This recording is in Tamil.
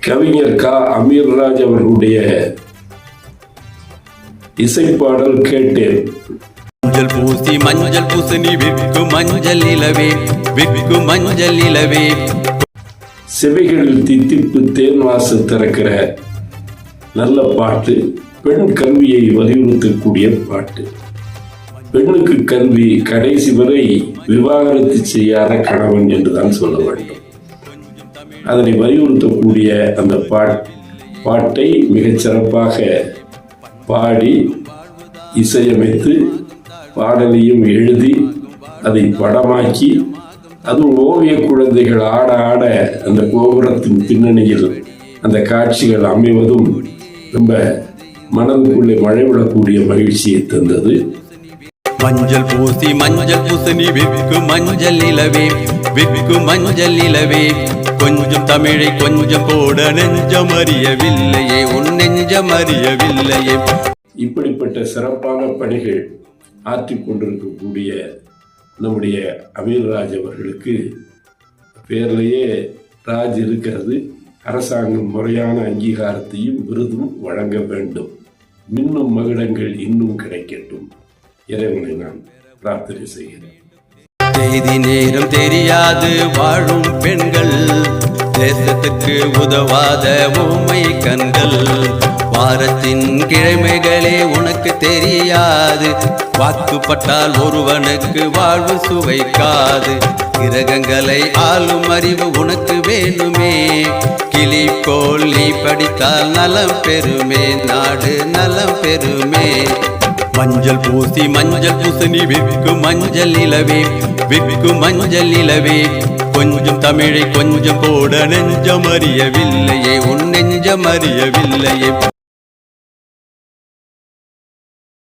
கவிஞர் க. அமீர்ராஜ் அவர்களுடைய இசைப்பாடல் கேட்டேன். மஞ்சள் பூசி மஞ்சள் பூசணி விற்கு மஞ்சள் இலவே விற்கு மஞ்சள் இலவே. செவிகளில் தித்திப்பு தேன் வாசு திறக்கிற நல்ல பாட்டு. பெண் கல்வியை வலியுறுத்தக்கூடிய பாட்டு. பெண்ணுக்கு கல்வி கடைசி வரை விவாகரத்து செய்யாத கணவன் என்றுதான் சொல்ல வேண்டும். அதனை வலியுறுத்தக்கூடிய அந்த பாட்டை மிகச்சிறப்பாக பாடி இசையமைத்து பாடலையும் எழுதி அதை படமாக்கி அதுவும் ஓவிய குழந்தைகள் ஆட ஆட அந்த கோபுரத்தின் பின்னணியில் அந்த காட்சிகள் அமைவதும் ரொம்ப மனதுக்குள்ளே மழை விடக்கூடிய மகிழ்ச்சியை தந்தது. மஞ்சள் பூசி மஞ்சள் பூசணி விற்கு மஞ்சள் இலவே விற்கு மஞ்சள் இலவே. கொஞ்சம் தமிழை கொஞ்சம் போட நெஞ்சம் அறியவில்லையே உன் நெஞ்சம் அறியவில்லையே. இப்படிப்பட்ட சிறப்பான பணிகள் ஆற்றிக் கொண்டிருக்கக்கூடிய நம்முடைய அமீர்ராஜ் அவர்களுக்கு பேர்லேயே ராஜ் இருக்கிறது. அரசாங்கம் முறையான அங்கீகாரத்தையும் விருதும் வழங்க வேண்டும். மின்னும் மகிழங்கள் இன்னும் கிடைக்கட்டும். இறைவனை நான் பிரார்த்தனை செய்கிறேன். செய்தி நேரம் தெரியாது வாழும் பெண்கள், தேசத்துக்கு உதவாத ஊமை கண்கள். வாரத்தின் கிழமைகளே உனக்கு தெரியாது, வாக்குப்பட்டால் ஒருவனுக்கு வாழ்வு சுவைக்காது. கிரகங்களை ஆளும் அறிவு உனக்கு வேணுமே, கிளி போல் நீ படித்தால் நலம் பெறுமே, நாடு நலம் பெறுமே. மஞ்சள் பூசி மஞ்சள் பூசணி விற்கு மஞ்சள் இலவே விற்கு மஞ்சள் இலவே. கொஞ்சம் தமிழை கொஞ்சம் போட நெஞ்சம் அறியவில்லையே உன் நெஞ்சம் அறியவில்லையே.